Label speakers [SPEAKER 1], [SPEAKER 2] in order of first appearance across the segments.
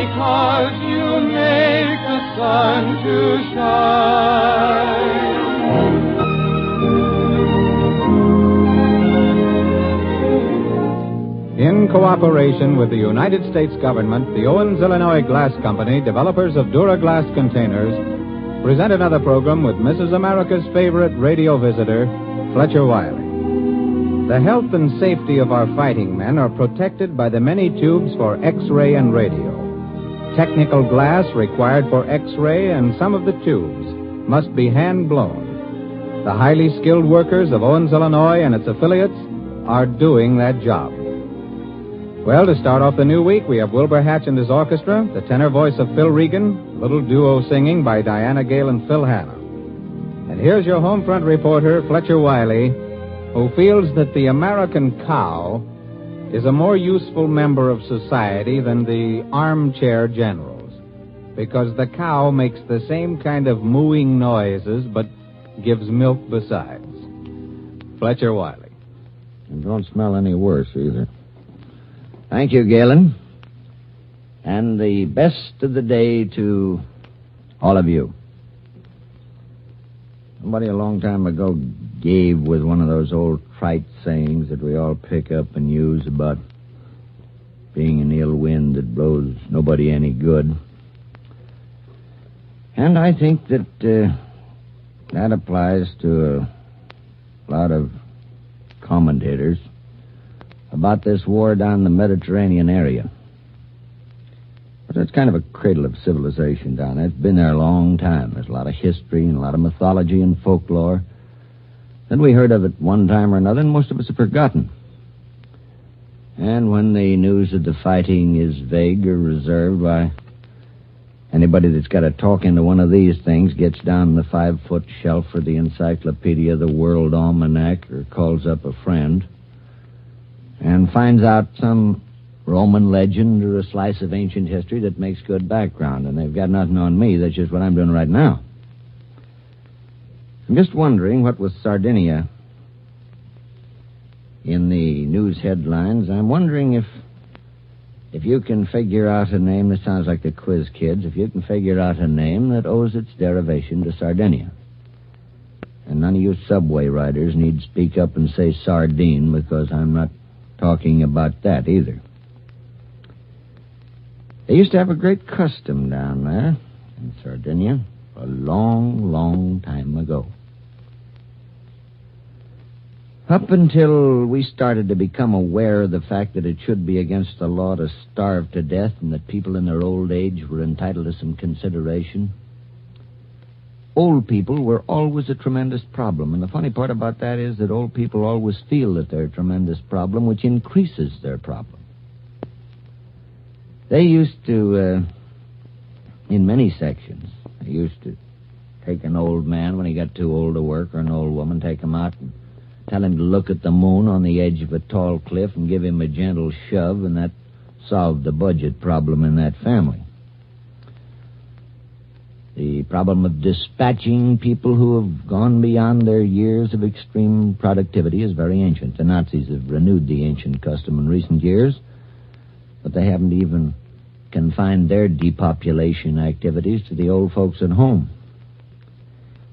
[SPEAKER 1] because you make the sun to shine.
[SPEAKER 2] In cooperation with the United States government, the Owens, Illinois Glass Company, developers of Duraglass containers, present another program with Mrs. America's favorite radio visitor, Fletcher Wiley. The health and safety of our fighting men are protected by the many tubes for X-ray and radio. Technical glass required for X-ray and some of the tubes must be hand-blown. The highly skilled workers of Owens, Illinois and its affiliates are doing that job. Well, to start off the new week, we have Wilbur Hatch and his orchestra, the tenor voice of Phil Regan, a little duo singing by Diana Gale and Phil Hanna. And here's your home front reporter, Fletcher Wiley, who feels that the American cow is a more useful member of society than the armchair generals, because the cow makes the same kind of mooing noises, but gives milk besides. Fletcher Wiley.
[SPEAKER 3] And don't smell any worse, either. Thank you, Galen. And the best of the day to all of you. Somebody a long time ago gave with one of those old trite sayings that we all pick up and use about being an ill wind that blows nobody any good. And I think that that applies to a lot of commentators about this war down the Mediterranean area. But it's kind of a cradle of civilization down there. It's been there a long time. There's a lot of history and a lot of mythology and folklore. Then we heard of it one time or another, and most of us have forgotten. And when the news of the fighting is vague or reserved, why, anybody that's got to talk into one of these things gets down the 5-foot shelf or the Encyclopedia, the World Almanac, or calls up a friend and finds out some Roman legend or a slice of ancient history that makes good background. And they've got nothing on me. That's just what I'm doing right now. I'm just wondering what with Sardinia in the news headlines. I'm wondering if you can figure out a name. This sounds like the quiz kids. If you can figure out a name that owes its derivation to Sardinia. And none of you subway riders need speak up and say sardine, because I'm not talking about that either. They used to have a great custom down there in Sardinia a long, long time ago. Up until we started to become aware of the fact that it should be against the law to starve to death and that people in their old age were entitled to some consideration, old people were always a tremendous problem. And the funny part about that is that old people always feel that they're a tremendous problem, which increases their problem. They used to, in many sections, they used to take an old man when he got too old to work, or an old woman, take him out and tell him to look at the moon on the edge of a tall cliff and give him a gentle shove, and that solved the budget problem in that family. The problem of dispatching people who have gone beyond their years of extreme productivity is very ancient. The Nazis have renewed the ancient custom in recent years, but they haven't even confined their depopulation activities to the old folks at home.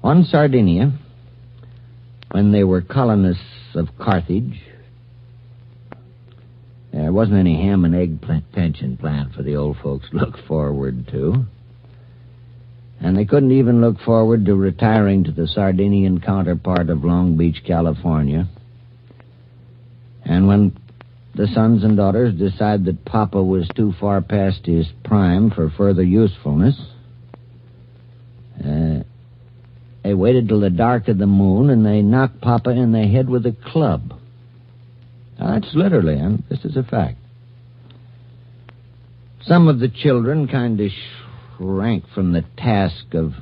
[SPEAKER 3] On Sardinia, when they were colonists of Carthage, there wasn't any ham and egg pension plan for the old folks to look forward to. And they couldn't even look forward to retiring to the Sardinian counterpart of Long Beach, California. And when the sons and daughters decided that Papa was too far past his prime for further usefulness, they waited till the dark of the moon and they knocked Papa in the head with a club. Now, that's literally, and this is a fact. Some of the children kind of shrank from the task of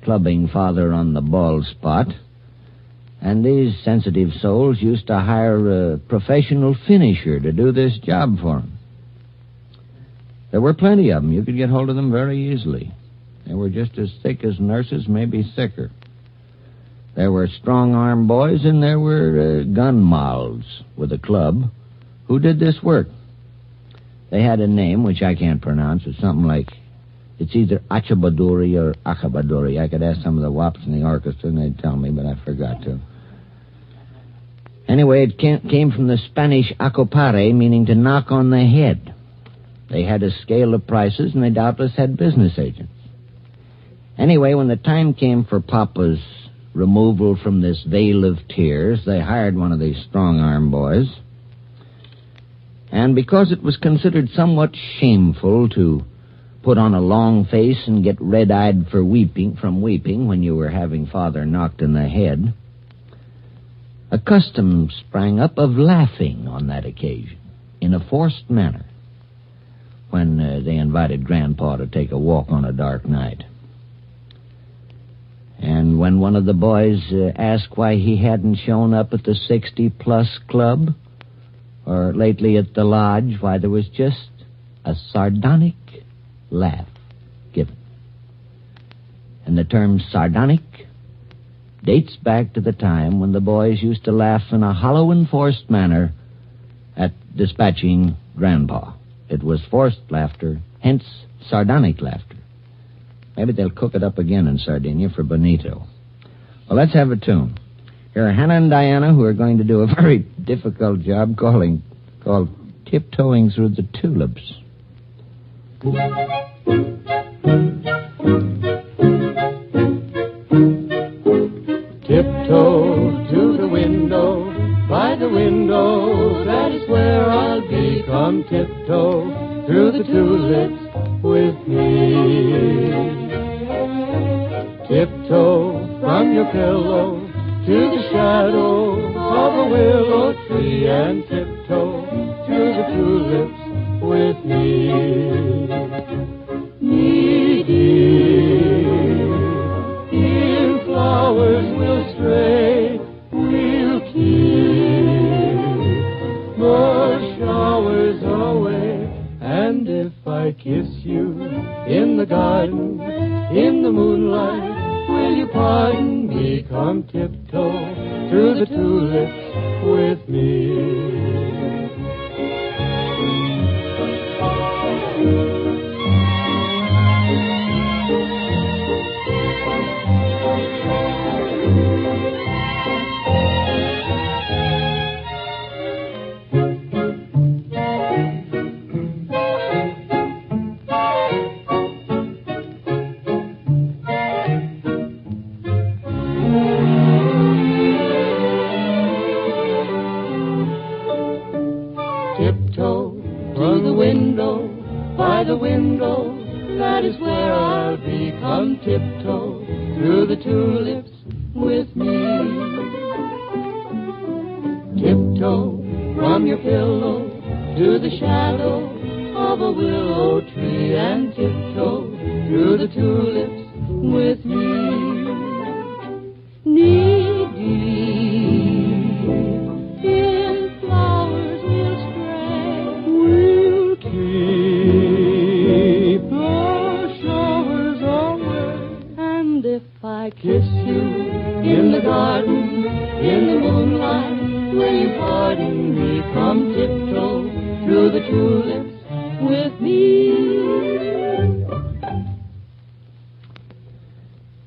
[SPEAKER 3] clubbing Father on the bald spot, and these sensitive souls used to hire a professional finisher to do this job for them. There were plenty of them. You could get hold of them very easily. They were just as thick as nurses, maybe thicker. There were strong-arm boys, and there were gun molls with a club who did this work. They had a name, which I can't pronounce. It's something like... It's either Achabaduri or Achabaduri. I could ask some of the wops in the orchestra, and they'd tell me, but I forgot to. Anyway, it came from the Spanish acopare, meaning to knock on the head. They had a scale of prices, and they doubtless had business agents. Anyway, when the time came for Papa's removal from this vale of tears, they hired one of these strong-arm boys. And because it was considered somewhat shameful to put on a long face and get red-eyed from weeping when you were having Father knocked in the head, a custom sprang up of laughing on that occasion in a forced manner when they invited Grandpa to take a walk on a dark night. And when one of the boys asked why he hadn't shown up at the 60-plus club or lately at the lodge, why, there was just a sardonic laugh given. And the term sardonic dates back to the time when the boys used to laugh in a hollow and forced manner at dispatching Grandpa. It was forced laughter, hence sardonic laughter. Maybe they'll cook it up again in Sardinia for Benito. Well, let's have a tune. Here are Hannah and Diana, who are going to do a very difficult job called Tiptoeing Through the Tulips.
[SPEAKER 1] Tiptoe to the window, by the window, that is where I'll be. Come tiptoe through the tulips with me. Tiptoe from your pillow to the shadow of a willow tree, and tiptoe through the tulips with me. Needy, in flowers we'll stray, we'll keep the showers away. And if I kiss you in the garden, in the moonlight, will you pardon me? Come tiptoe through the tulips with me. Tiptoe through the window, by the window, that is where I'll be. Come tiptoe through the tulips with me. Tiptoe from your pillow to the shadow of a willow tree, and tiptoe through the tulips with me. Needy, in flowers we'll stray, we'll keep the showers away. And if I kiss you in the garden, in the moonlight, will you pardon me? Come tiptoe through the tulips with me.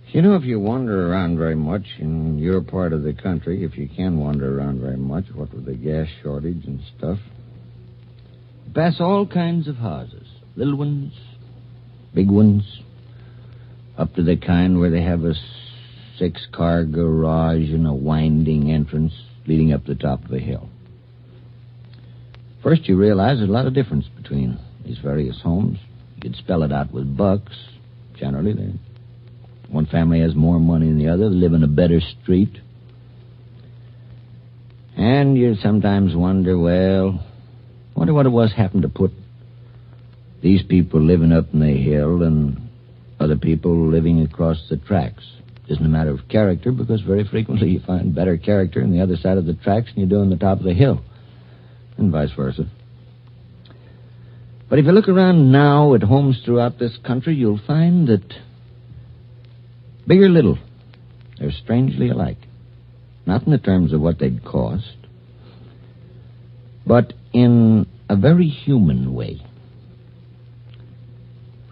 [SPEAKER 3] You know, if you wander around very much in your part of the country, if you can wander around very much, what with the gas shortage and stuff, you pass all kinds of houses, little ones, big ones, up to the kind where they have a 6-car garage and a winding entrance leading up the top of a hill. First, you realize there's a lot of difference between these various homes. You could spell it out with bucks. Generally, one family has more money than the other. They live in a better street. And you sometimes wonder, well, wonder what it was happened to put these people living up in the hill and other people living across the tracks. It isn't a matter of character, because very frequently you find better character on the other side of the tracks than you do on the top of the hill, and vice versa. But if you look around now at homes throughout this country, you'll find that big or little, they're strangely alike. Not in the terms of what they'd cost, but in a very human way.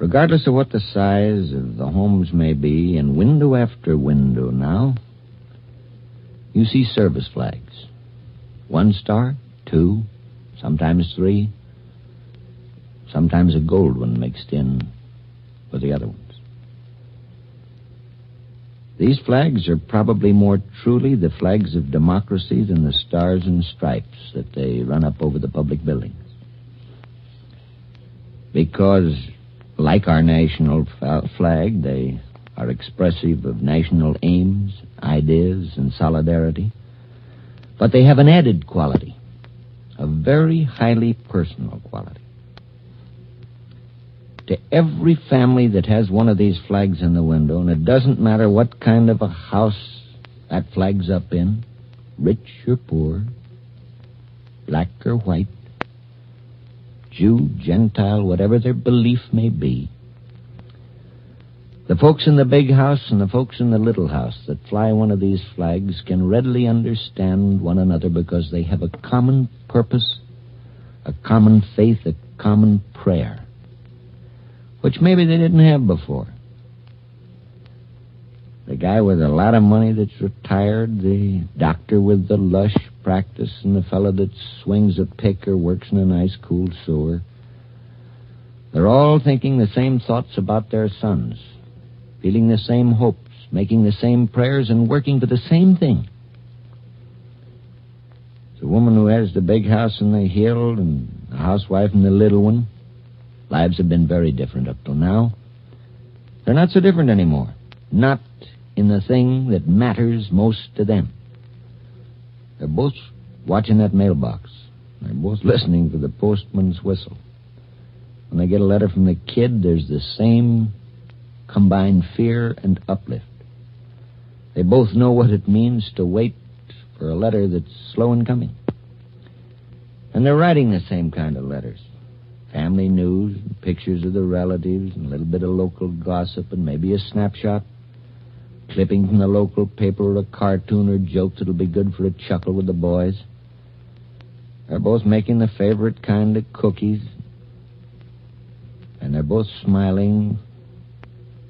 [SPEAKER 3] Regardless of what the size of the homes may be, in window after window now, you see service flags. 1 star, 2, sometimes 3, sometimes a gold one mixed in with the other ones. These flags are probably more truly the flags of democracy than the stars and stripes that they run up over the public buildings. Because, like our national flag, they are expressive of national aims, ideas, and solidarity. But they have an added quality, a very highly personal quality. To every family that has one of these flags in the window, and it doesn't matter what kind of a house that flag's up in, rich or poor, black or white, Jew, Gentile, whatever their belief may be, the folks in the big house and the folks in the little house that fly one of these flags can readily understand one another because they have a common purpose, a common faith, a common prayer, which maybe they didn't have before. The guy with a lot of money that's retired, the doctor with the lush practice, and the fellow that swings a pick or works in a nice, cool sewer. They're all thinking the same thoughts about their sons, feeling the same hopes, making the same prayers, and working for the same thing. The woman who has the big house in the hill and the housewife and the little one, lives have been very different up till now. They're not so different anymore. Not in the thing that matters most to them. They're both watching that mailbox. They're both listening for the postman's whistle. When they get a letter from the kid, there's the same combined fear and uplift. They both know what it means to wait for a letter that's slow in coming. And they're writing the same kind of letters. Family news, and pictures of the relatives, and a little bit of local gossip, and maybe a snapshot, clipping from the local paper or a cartoon or joke that'll be good for a chuckle with the boys. They're both making the favorite kind of cookies, and they're both smiling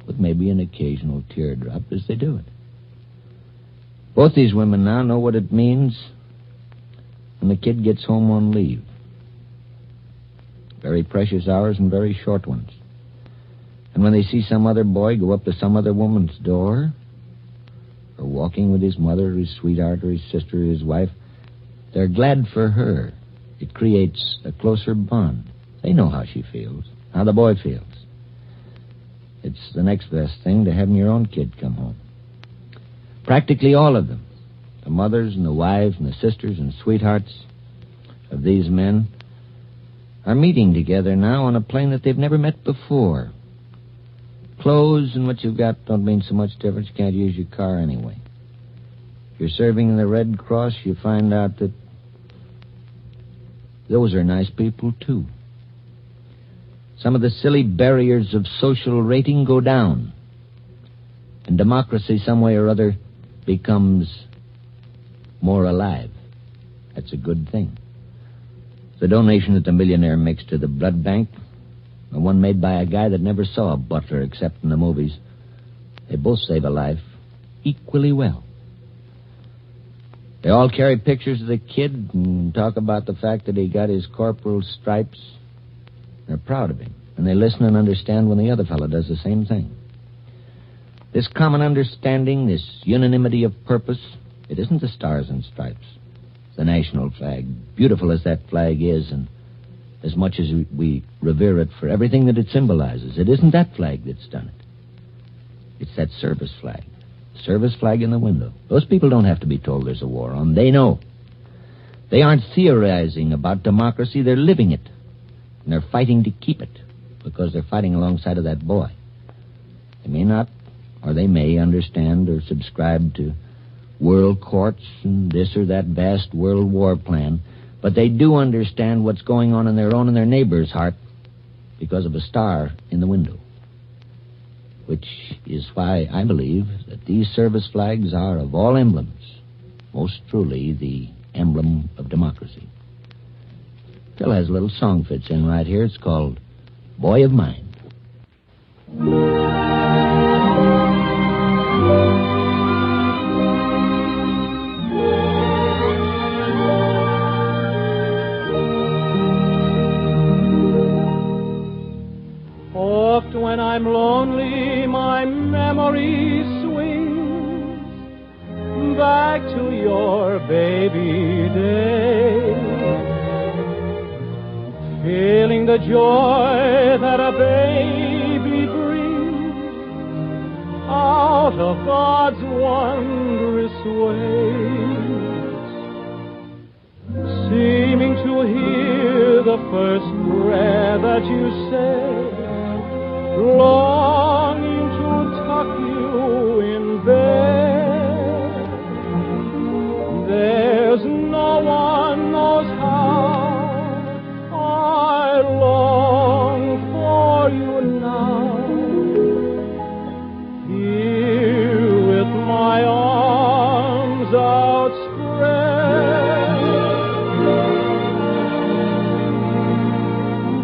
[SPEAKER 3] with maybe an occasional teardrop as they do it. Both these women now know what it means when the kid gets home on leave. Very precious hours and very short ones. And when they see some other boy go up to some other woman's door, or walking with his mother or his sweetheart or his sister or his wife, they're glad for her. It creates a closer bond. They know how she feels, how the boy feels. It's the next best thing to having your own kid come home. Practically all of them, the mothers and the wives and the sisters and sweethearts of these men, are meeting together now on a plane that they've never met before. Clothes and what you've got don't mean so much difference. You can't use your car anyway. If you're serving in the Red Cross, you find out that those are nice people, too. Some of the silly barriers of social rating go down, and democracy, some way or other, becomes more alive. That's a good thing. The donation that the millionaire makes to the blood bank, the one made by a guy that never saw a butler except in the movies, they both save a life equally well. They all carry pictures of the kid and talk about the fact that he got his corporal's stripes. They're proud of him, and they listen and understand when the other fellow does the same thing. This common understanding, this unanimity of purpose, it isn't the stars and stripes. The national flag, beautiful as that flag is, and as much as we revere it for everything that it symbolizes, it isn't that flag that's done it. It's that service flag in the window. Those people don't have to be told there's a war on. They know. They aren't theorizing about democracy. They're living it. And they're fighting to keep it because they're fighting alongside of that boy. They may not, or they may understand or subscribe to world courts and this or that vast world war plan, but they do understand what's going on in their own and their neighbor's heart because of a star in the window, which is why I believe that these service flags are, of all emblems, most truly the emblem of democracy. Phil has a little song fits in right here. It's called Boy of Mine.
[SPEAKER 1] Oft when I'm lonely, my memory swings back to your baby days, feeling the joy that a baby brings out of God's wondrous ways, seeming to hear the first prayer that you said, longing to tuck you in bed. There's no one knows how I long for you now. Here with my arms outspread,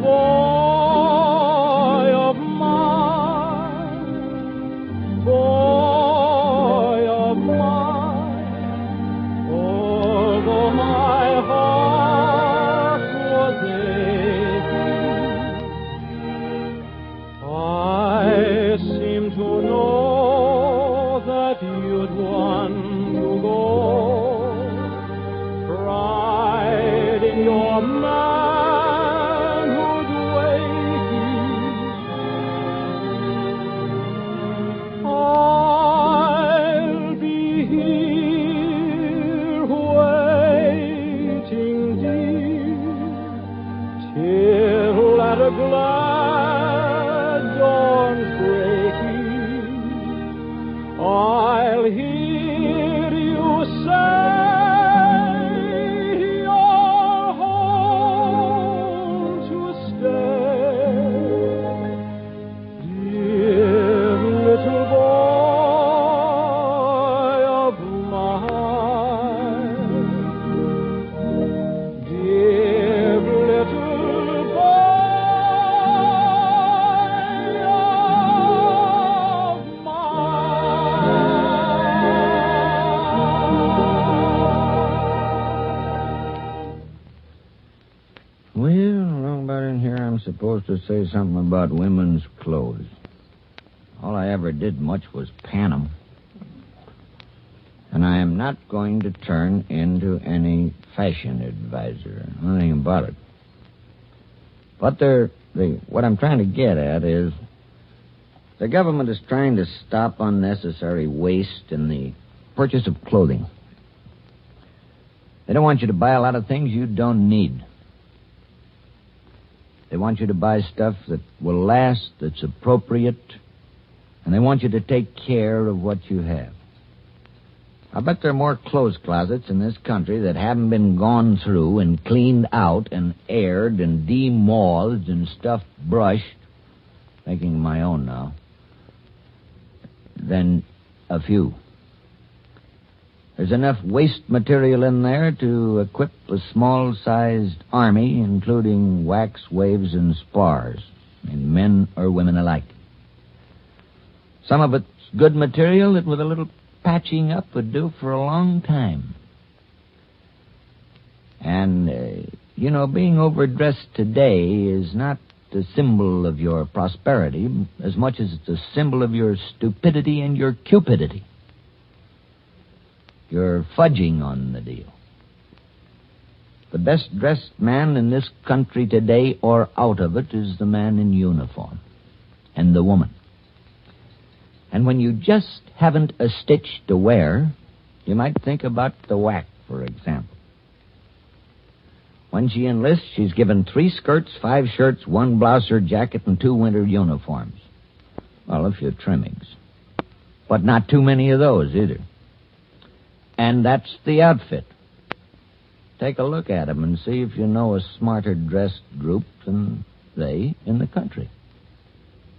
[SPEAKER 1] boy of mine, although my heart was aching, I seem to know that you'd want to go. Pride in your manhood waking, I'll be here waiting, dear, till at a glad dawn's breaking, I'll hear you say you're home to stay. Dear little boy of mine, dear little boy of mine.
[SPEAKER 3] Well, along about in here, I'm supposed to say something about women's clothes. All I ever did much was pan 'em. And I am not going to turn into any fashion advisor. Nothing about it. But what I'm trying to get at is the government is trying to stop unnecessary waste in the purchase of clothing. They don't want you to buy a lot of things you don't need. They want you to buy stuff that will last, that's appropriate, and they want you to take care of what you have. I bet there are more clothes closets in this country that haven't been gone through and cleaned out and aired and demothed and stuff brushed, making my own now, than a few. There's enough waste material in there to equip a small-sized army, including wax waves and spars, in men or women alike. Some of it's good material that with a little patching up would do for a long time. And, being overdressed today is not the symbol of your prosperity as much as it's a symbol of your stupidity and your cupidity. You're fudging on the deal. The best-dressed man in this country today or out of it is the man in uniform and the woman. And when you just haven't a stitch to wear, you might think about the whack, for example. When she enlists, she's given 3 skirts, 5 shirts, 1 blouse or jacket, and 2 winter uniforms. Well, a few trimmings. But not too many of those, either. And that's the outfit. Take a look at them and see if you know a smarter dressed group than they in the country.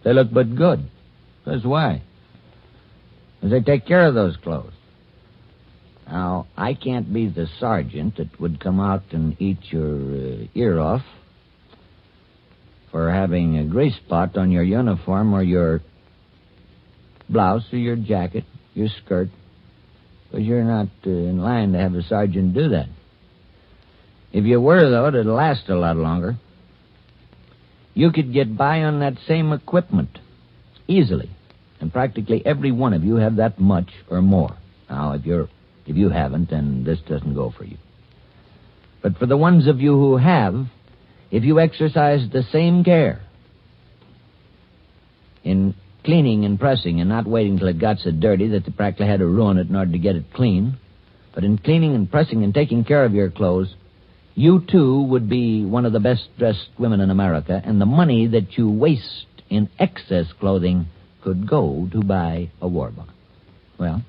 [SPEAKER 3] They look but good. That's why. Because they take care of those clothes. Now, I can't be the sergeant that would come out and eat your ear off for having a grease spot on your uniform or your blouse or your jacket, your skirt, because you're not in line to have a sergeant do that. If you were, though, it'd last a lot longer. You could get by on that same equipment easily. And practically every one of you have that much or more. Now, if you haven't, then this doesn't go for you. But for the ones of you who have, if you exercise the same care in cleaning and pressing and not waiting till it got so dirty that you practically had to ruin it in order to get it clean, but in cleaning and pressing and taking care of your clothes, you, too, would be one of the best-dressed women in America, and the money that you waste in excess clothing could go to buy a war bond. Well,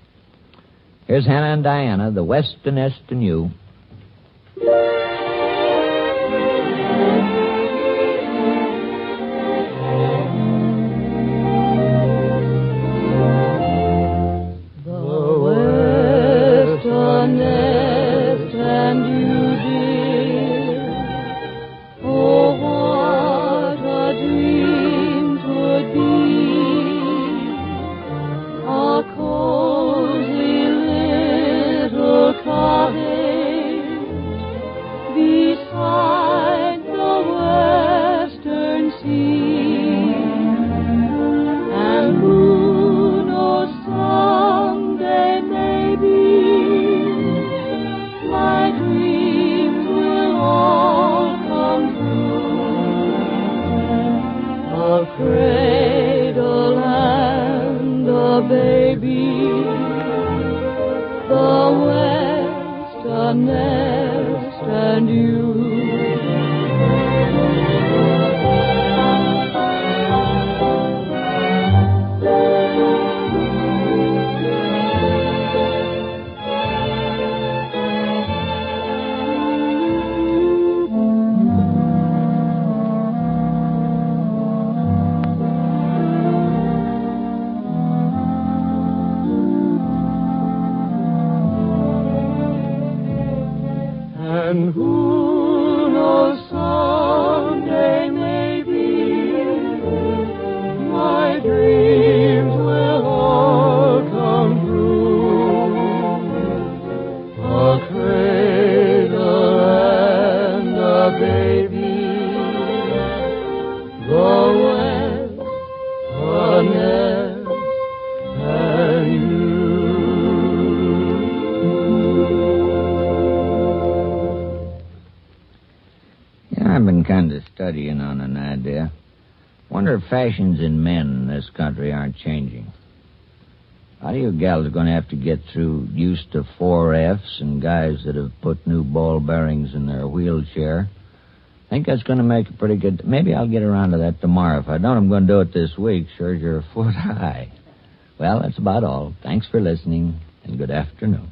[SPEAKER 3] here's Hannah and Diana, the West and Est and you.
[SPEAKER 1] Cradle and a baby, the West a nest and you. And who knows, someday maybe my dreams will all come true. A cradle and a baby, the West a nest and you.
[SPEAKER 3] I've been kind of studying on an idea. Wonder if fashions in men in this country aren't changing. A lot of you gals are going to have to get through used to 4Fs and guys that have put new ball bearings in their wheelchair. I think that's going to make a pretty good... Maybe I'll get around to that tomorrow. If I don't, I'm going to do it this week. Sure as you're a foot high. Well, that's about all. Thanks for listening, and good afternoon.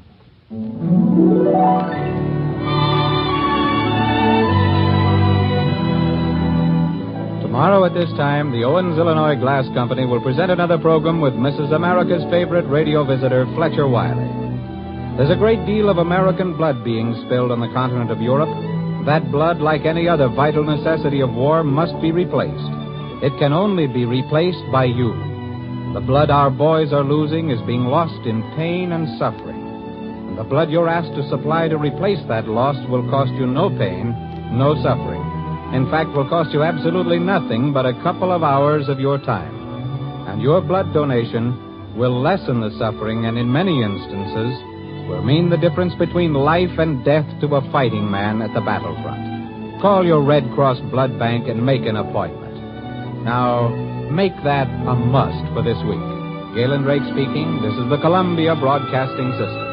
[SPEAKER 2] Tomorrow at this time, the Owens, Illinois Glass Company will present another program with Mrs. America's favorite radio visitor, Fletcher Wiley. There's a great deal of American blood being spilled on the continent of Europe. That blood, like any other vital necessity of war, must be replaced. It can only be replaced by you. The blood our boys are losing is being lost in pain and suffering. And the blood you're asked to supply to replace that loss will cost you no pain, no suffering. In fact, will cost you absolutely nothing but a couple of hours of your time. And your blood donation will lessen the suffering and, in many instances, will mean the difference between life and death to a fighting man at the battlefront. Call your Red Cross Blood Bank and make an appointment. Now, make that a must for this week. Galen Drake speaking. This is the Columbia Broadcasting System.